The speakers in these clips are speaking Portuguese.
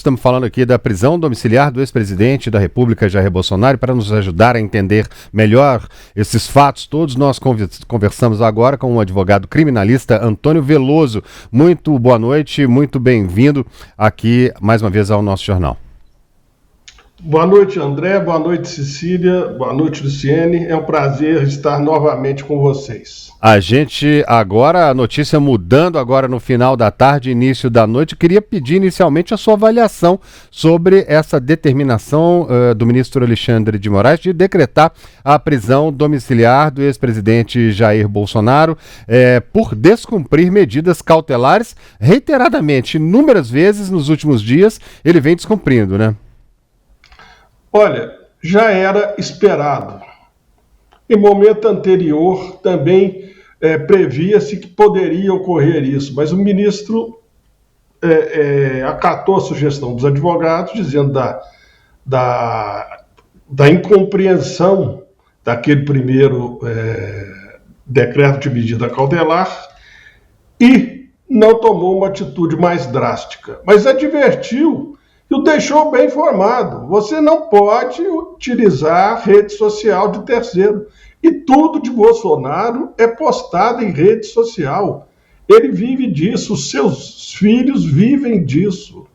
estamos falando aqui da prisão domiciliar do ex-presidente da República, Jair Bolsonaro. Para nos ajudar a entender melhor esses fatos todos, nós conversamos agora com o advogado criminalista Antônio Veloso. Muito boa noite, muito bem-vindo aqui mais uma vez ao nosso jornal. Boa noite, André, boa noite, Cecília, boa noite, Luciene. É um prazer estar novamente com vocês. A gente agora, a notícia mudando agora no final da tarde, início da noite, queria pedir inicialmente a sua avaliação sobre essa determinação do ministro Alexandre de Moraes de decretar a prisão domiciliar do ex-presidente Jair Bolsonaro por descumprir medidas cautelares reiteradamente, inúmeras vezes nos últimos dias, ele vem descumprindo, né? Olha, já era esperado. Em momento anterior também previa-se que poderia ocorrer isso, mas o ministro acatou a sugestão dos advogados, dizendo da incompreensão daquele primeiro decreto de medida cautelar e não tomou uma atitude mais drástica, mas advertiu e o deixou bem informado. Você não pode utilizar rede social de terceiro. E tudo de Bolsonaro é postado em rede social. Ele vive disso, os seus filhos vivem disso.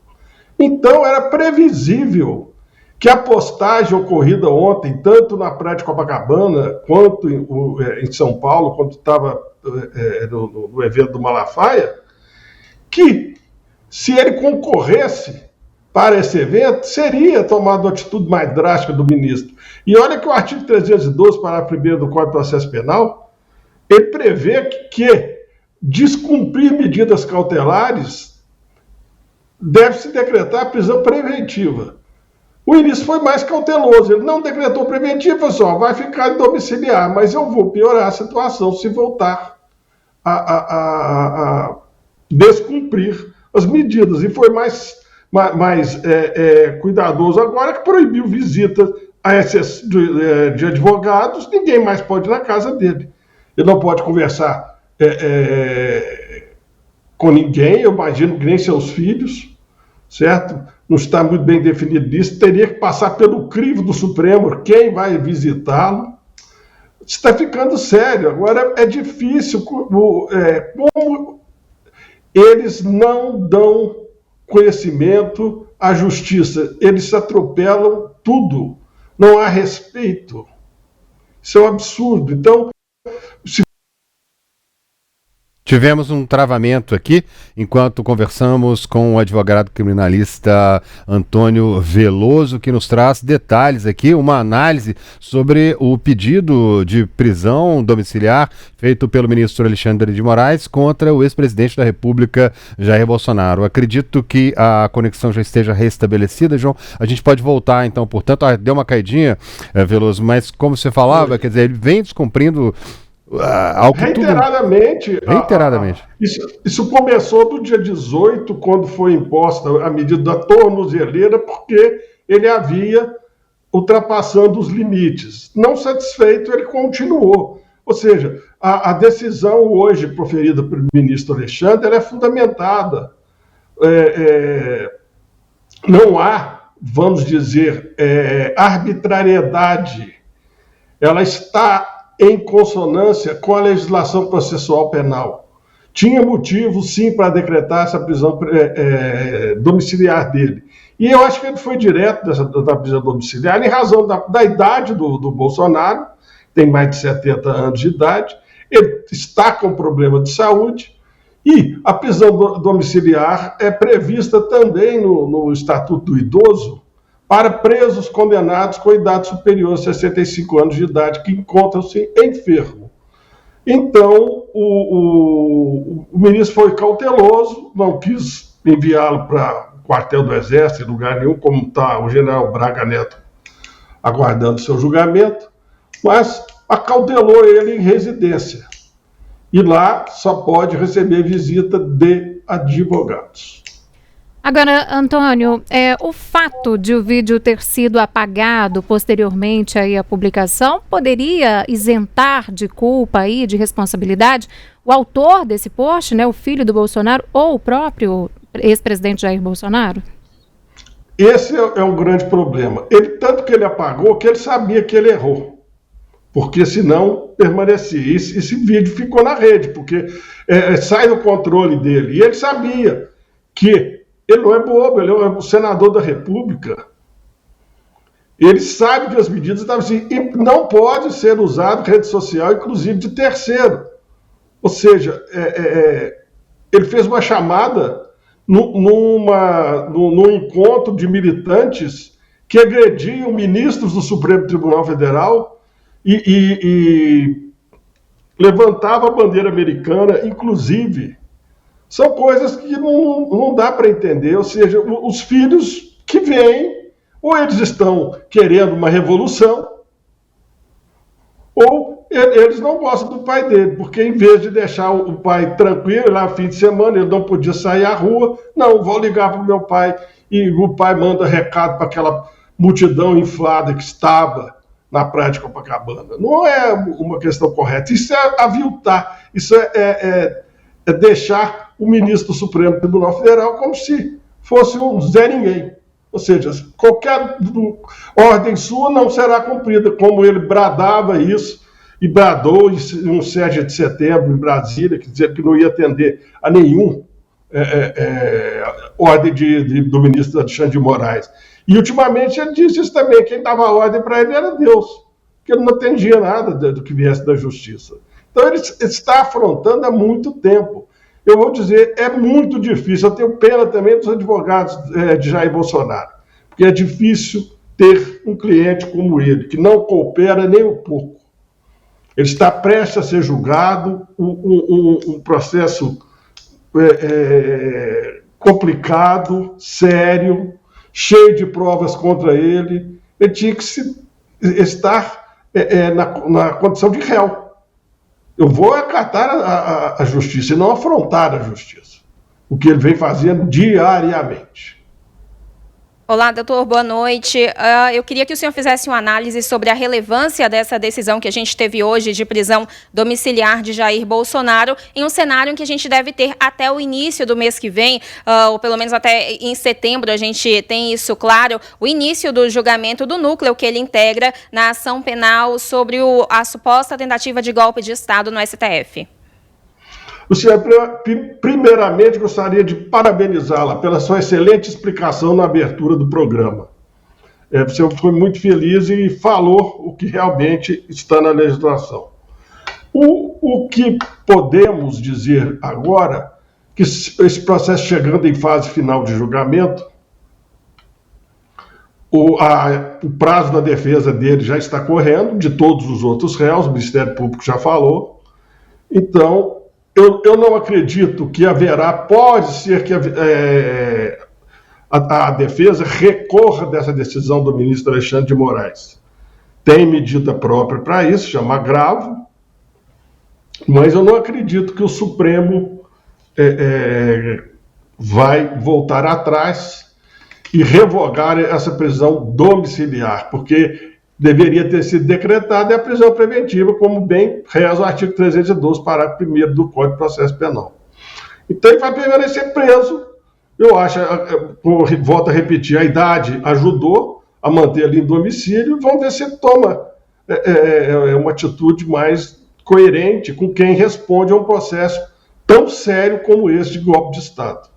Então era previsível que a postagem ocorrida ontem, tanto na Praia de Copacabana, quanto em São Paulo, quando estava no evento do Malafaia, que se ele concorresse para esse evento, seria tomada uma atitude mais drástica do ministro. E olha que o artigo 312, parágrafo 1º do Código de Processo Penal, ele prevê que descumprir medidas cautelares deve-se decretar prisão preventiva. O ministro foi mais cauteloso, ele não decretou preventiva, só vai ficar domiciliar, mas eu vou piorar a situação se voltar a descumprir as medidas. E foi mais cuidadoso agora, que proibiu visita de advogados. Ninguém mais pode ir na casa dele. Ele não pode conversar com ninguém, eu imagino que nem seus filhos, certo? Não está muito bem definido isso. Teria que passar pelo crivo do Supremo quem vai visitá-lo. Está ficando sério. Agora é difícil, como eles não dão conhecimento à justiça, eles atropelam tudo, não há respeito. Isso é um absurdo. Então, tivemos um travamento aqui, enquanto conversamos com o advogado criminalista Antônio Veloso, que nos traz detalhes aqui, uma análise sobre o pedido de prisão domiciliar feito pelo ministro Alexandre de Moraes contra o ex-presidente da República, Jair Bolsonaro. Acredito que a conexão já esteja restabelecida, João. A gente pode voltar, então, portanto, deu uma caidinha, Veloso, mas como você falava, quer dizer, ele vem descumprindo reiteradamente. Reiteradamente. Isso começou no dia 18, quando foi imposta a medida da tornozeleira, porque ele havia ultrapassando os limites. Não satisfeito, ele continuou. Ou seja, a decisão hoje proferida pelo ministro Alexandre, ela é fundamentada. Não há, vamos dizer, arbitrariedade. Ela está em consonância com a legislação processual penal. Tinha motivo, sim, para decretar essa prisão domiciliar dele. E eu acho que ele foi direto da prisão domiciliar em razão da idade do Bolsonaro, tem mais de 70 anos de idade, ele está com problema de saúde, e a prisão domiciliar é prevista também no Estatuto do Idoso, para presos condenados com idade superior a 65 anos de idade, que encontram-se enfermos. Então, o ministro foi cauteloso, não quis enviá-lo para o quartel do Exército, em lugar nenhum, como está o general Braga Neto aguardando seu julgamento, mas acautelou ele em residência. E lá só pode receber visita de advogados. Agora, Antônio, o fato de o vídeo ter sido apagado posteriormente aí à publicação poderia isentar de culpa e de responsabilidade o autor desse post, né, o filho do Bolsonaro ou o próprio ex-presidente Jair Bolsonaro? esse é um grande problema. Tanto que ele apagou, que ele sabia que ele errou. Porque senão permanecia. Esse vídeo ficou na rede, porque sai do controle dele. E ele sabia que ele não é bobo, ele é o senador da República. Ele sabe que as medidas estavam assim, e não pode ser usado rede social, inclusive de terceiro. Ou seja, ele fez uma chamada num encontro de militantes que agrediam ministros do Supremo Tribunal Federal e levantava a bandeira americana, inclusive. São coisas que não dá para entender. Ou seja, os filhos que vêm, ou eles estão querendo uma revolução, ou eles não gostam do pai dele, porque em vez de deixar o pai tranquilo, lá no fim de semana, ele não podia sair à rua, não, vou ligar para o meu pai, e o pai manda recado para aquela multidão inflada que estava na praia de Copacabana. Não é uma questão correta, isso é aviltar, isso é deixar o ministro do Supremo Tribunal Federal como se fosse um Zé Ninguém. Ou seja, qualquer ordem sua não será cumprida, como ele bradava isso, e bradou em um 7 de setembro em Brasília, que dizia que não ia atender a nenhum ordem do ministro Alexandre de Moraes. E ultimamente ele disse isso também, quem dava ordem para ele era Deus, que ele não atendia nada do que viesse da justiça. Então ele está afrontando há muito tempo. Eu vou dizer, é muito difícil. Eu tenho pena também dos advogados de Jair Bolsonaro, porque é difícil ter um cliente como ele, que não coopera nem um pouco. Ele está prestes a ser julgado, um processo complicado, sério, cheio de provas contra ele. Ele tinha que estar na condição de réu. Eu vou acatar a justiça e não afrontar a justiça, o que ele vem fazendo diariamente. Olá, doutor, boa noite. Eu queria que o senhor fizesse uma análise sobre a relevância dessa decisão que a gente teve hoje de prisão domiciliar de Jair Bolsonaro em um cenário em que a gente deve ter até o início do mês que vem, ou pelo menos até em setembro, a gente tem isso claro, o início do julgamento do núcleo que ele integra na ação penal sobre a suposta tentativa de golpe de Estado no STF. Luciana, primeiramente gostaria de parabenizá-la pela sua excelente explicação na abertura do programa. Você foi muito feliz e falou o que realmente está na legislação. O que podemos dizer agora, que esse processo chegando em fase final de julgamento, o prazo da defesa dele já está correndo, de todos os outros réus, o Ministério Público já falou. Então, eu não acredito que pode ser que a defesa recorra dessa decisão do ministro Alexandre de Moraes. Tem medida própria para isso, chama agravo, mas eu não acredito que o Supremo vai voltar atrás e revogar essa prisão domiciliar, porque deveria ter sido decretada a prisão preventiva, como bem reza o artigo 312, parágrafo 1º do Código de Processo Penal. Então ele vai permanecer preso. Eu acho, volto a repetir, a idade ajudou a manter ele em domicílio. Vamos ver se ele toma uma atitude mais coerente com quem responde a um processo tão sério como esse de golpe de Estado.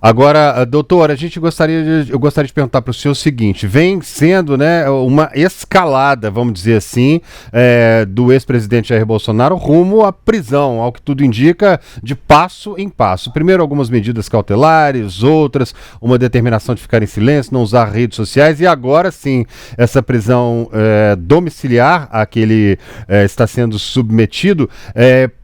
Agora, doutor, eu gostaria de perguntar para o senhor o seguinte: vem sendo, né, uma escalada, vamos dizer assim, do ex-presidente Jair Bolsonaro rumo à prisão, ao que tudo indica, de passo em passo. Primeiro algumas medidas cautelares, outras uma determinação de ficar em silêncio, não usar redes sociais, e agora sim, essa prisão domiciliar a que ele está sendo submetido,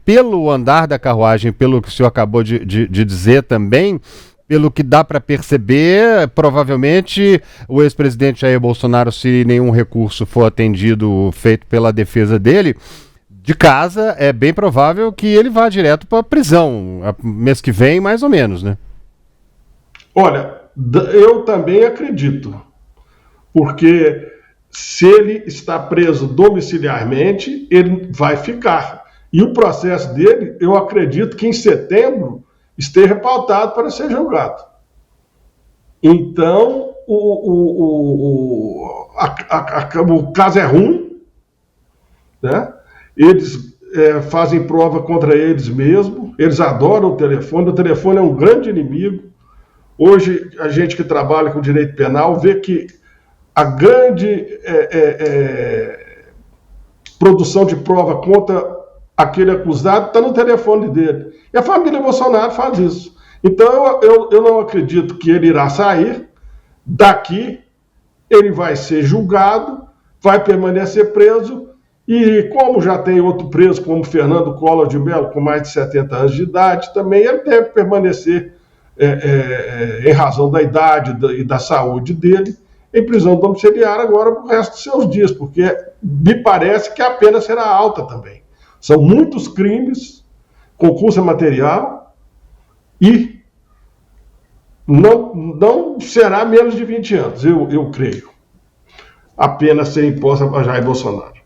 pelo andar da carruagem, pelo que o senhor acabou de dizer também. Pelo que dá para perceber, provavelmente o ex-presidente Jair Bolsonaro, se nenhum recurso for atendido, feito pela defesa dele, de casa, é bem provável que ele vá direto para a prisão, mês que vem, mais ou menos, né? Olha, eu também acredito, porque se ele está preso domiciliarmente, ele vai ficar. E o processo dele, eu acredito que em setembro esteja pautado para ser julgado. Então, o caso é ruim, né? Eles fazem prova contra eles mesmos, eles adoram o telefone é um grande inimigo. Hoje, a gente que trabalha com direito penal vê que a grande produção de prova contra aquele acusado está no telefone dele. E a família Bolsonaro faz isso. Então, eu não acredito que ele irá sair daqui, ele vai ser julgado, vai permanecer preso, e como já tem outro preso, como Fernando Collor de Mello, com mais de 70 anos de idade, também ele deve permanecer, em razão da idade e da saúde dele, em prisão domiciliar agora para o resto dos seus dias, porque me parece que a pena será alta também. São muitos crimes, concurso material, e não será menos de 20 anos, eu creio, a pena ser imposta para Jair Bolsonaro.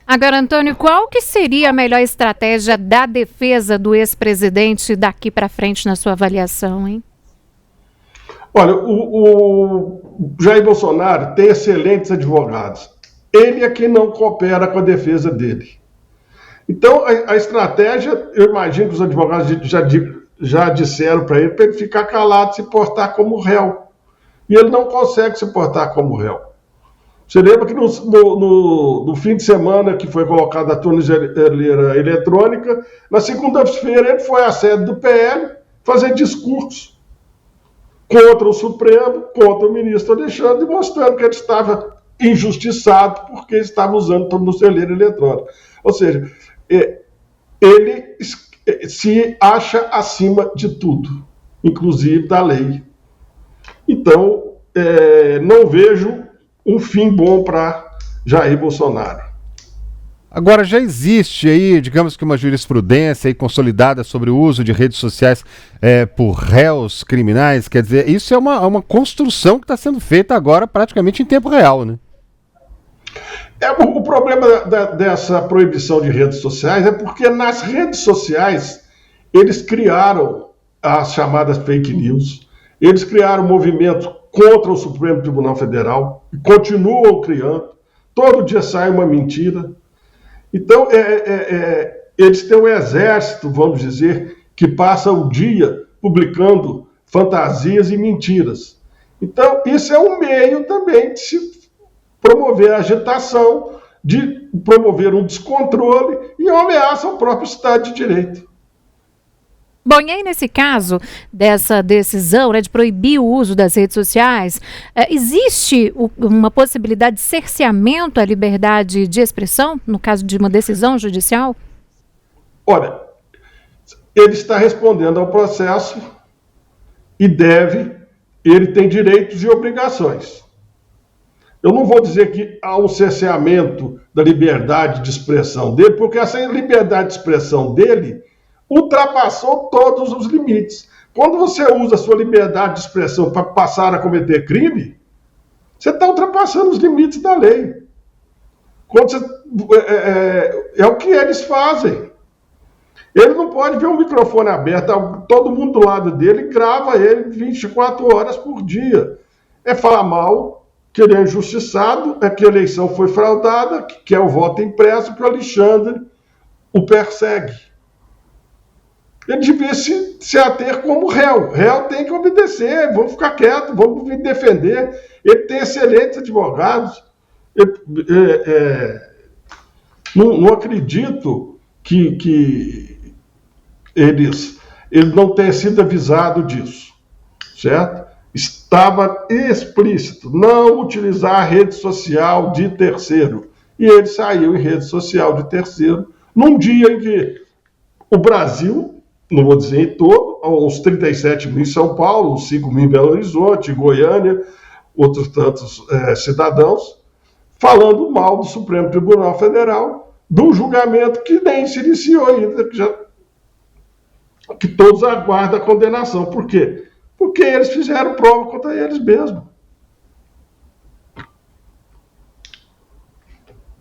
Agora, Antônio, qual que seria a melhor estratégia da defesa do ex-presidente daqui para frente, na sua avaliação, hein? Olha, o Jair Bolsonaro tem excelentes advogados. Ele é quem não coopera com a defesa dele. Então, a estratégia, eu imagino que os advogados já disseram para ele ficar calado, se portar como réu. E ele não consegue se portar como réu. Você lembra que no fim de semana que foi colocada a tornozeleira eletrônica, na segunda-feira ele foi à sede do PL fazer discurso contra o Supremo, contra o ministro Alexandre, mostrando que ele estava injustiçado porque estava usando tornozeleira eletrônica. Ou seja, ele se acha acima de tudo, inclusive da lei. Então, não vejo um fim bom para Jair Bolsonaro. Agora, já existe aí, digamos que uma jurisprudência aí consolidada sobre o uso de redes sociais por réus criminais, quer dizer, isso é uma construção que está sendo feita agora praticamente em tempo real, né? O problema dessa proibição de redes sociais é porque nas redes sociais eles criaram as chamadas fake news, eles criaram um movimento contra o Supremo Tribunal Federal, e continuam criando, todo dia sai uma mentira. Então, eles têm um exército, vamos dizer, que passa o dia publicando fantasias e mentiras. Então, isso é um meio também de se promover a agitação, de promover um descontrole e uma ameaça ao próprio Estado de Direito. Bom, e aí nesse caso dessa decisão, né, de proibir o uso das redes sociais, existe uma possibilidade de cerceamento à liberdade de expressão, no caso de uma decisão judicial? Olha, ele está respondendo ao processo e ele tem direitos e obrigações. Eu não vou dizer que há um cerceamento da liberdade de expressão dele, porque essa liberdade de expressão dele ultrapassou todos os limites. Quando você usa a sua liberdade de expressão para passar a cometer crime, você está ultrapassando os limites da lei. É o que eles fazem. Ele não pode ver um microfone aberto, todo mundo do lado dele grava ele 24 horas por dia. É falar mal, que ele é injustiçado, que a eleição foi fraudada, que é o voto impresso, que o Alexandre o persegue. Ele devia se ater como réu. Réu tem que obedecer, vamos ficar quietos, vamos vir defender. Ele tem excelentes advogados. Não acredito que ele não tenha sido avisado disso, certo? Estava explícito, não utilizar a rede social de terceiro. E ele saiu em rede social de terceiro, num dia em que o Brasil, não vou dizer em todo, uns 37 mil em São Paulo, uns 5 mil em Belo Horizonte, Goiânia, outros tantos cidadãos, falando mal do Supremo Tribunal Federal, do julgamento que nem se iniciou ainda, que todos aguardam a condenação. Por quê? Porque eles fizeram prova contra eles mesmos.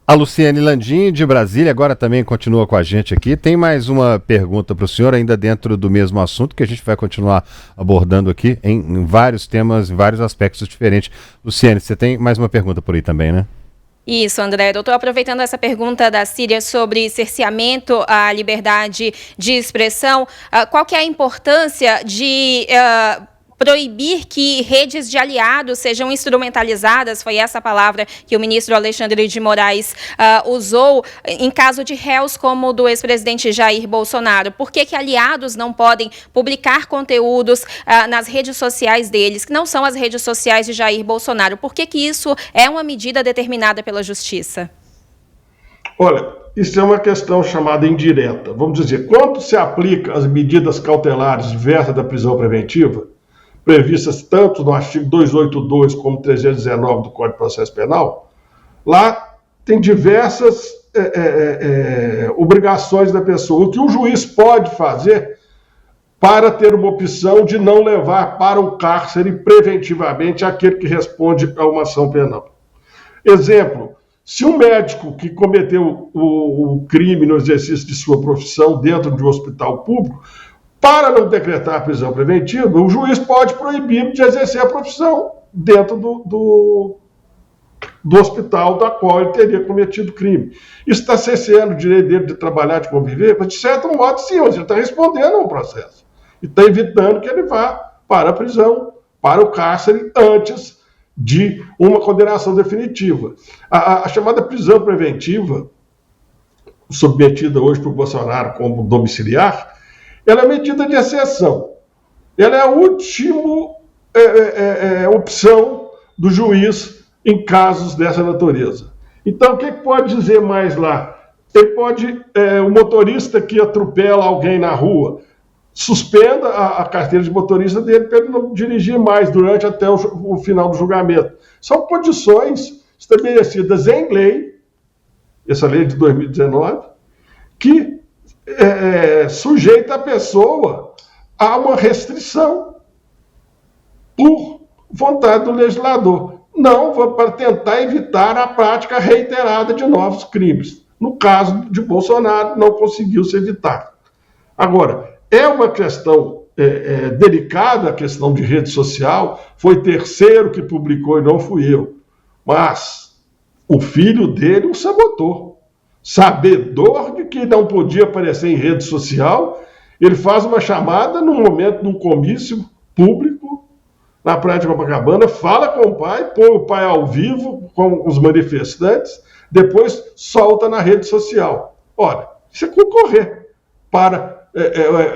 A Luciane Landim, de Brasília, agora também continua com a gente aqui. Tem mais uma pergunta para o senhor, ainda dentro do mesmo assunto, que a gente vai continuar abordando aqui em vários temas, em vários aspectos diferentes. Luciane, você tem mais uma pergunta por aí também, né? Isso, André. Eu estou aproveitando essa pergunta da Síria sobre cerceamento à liberdade de expressão. Qual que é a importância de proibir que redes de aliados sejam instrumentalizadas, foi essa palavra que o ministro Alexandre de Moraes usou, em caso de réus como o do ex-presidente Jair Bolsonaro? Por que aliados não podem publicar conteúdos nas redes sociais deles, que não são as redes sociais de Jair Bolsonaro? Por que isso é uma medida determinada pela Justiça? Olha, isso é uma questão chamada indireta. Vamos dizer, quando se aplica as medidas cautelares diversas da prisão preventiva, previstas tanto no artigo 282 como 319 do Código de Processo Penal, lá tem diversas obrigações da pessoa. O que o juiz pode fazer para ter uma opção de não levar para o cárcere preventivamente aquele que responde a uma ação penal. Exemplo, se um médico que cometeu o crime no exercício de sua profissão dentro de um hospital público, para não decretar a prisão preventiva, o juiz pode proibir de exercer a profissão dentro do hospital da qual ele teria cometido crime. Isso está cerceando o direito dele de trabalhar, de conviver? Mas, de certo modo, sim, mas ele está respondendo ao processo. E está evitando que ele vá para a prisão, para o cárcere, antes de uma condenação definitiva. A chamada prisão preventiva, submetida hoje por Bolsonaro como domiciliar, ela é medida de exceção. Ela é a última opção do juiz em casos dessa natureza. Então, o que pode dizer mais lá? Ele pode, o motorista que atropela alguém na rua, suspenda a carteira de motorista dele para ele não dirigir mais durante até o final do julgamento. São condições estabelecidas em lei, essa lei de 2019, que sujeita a pessoa a uma restrição por vontade do legislador. Não para tentar evitar a prática reiterada de novos crimes. No caso de Bolsonaro, não conseguiu se evitar. Agora, é uma questão delicada, a questão de rede social. Foi terceiro que publicou e não fui eu. Mas o filho dele o sabotou. Sabedor de que não podia aparecer em rede social, ele faz uma chamada num momento de um comício público na Praia de Copacabana, fala com o pai, põe o pai ao vivo com os manifestantes, depois solta na rede social. Olha, isso é concorrer para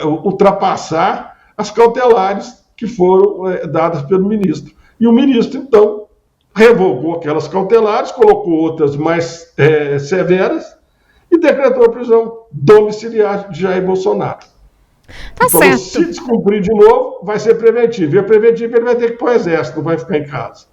ultrapassar as cautelares que foram dadas pelo ministro. E o ministro, então, revogou aquelas cautelares, colocou outras mais severas e decretou a prisão domiciliar de Jair Bolsonaro. Tá então, certo. Se descumprir de novo, vai ser preventivo. E a preventiva ele vai ter que ir para o exército, não vai ficar em casa.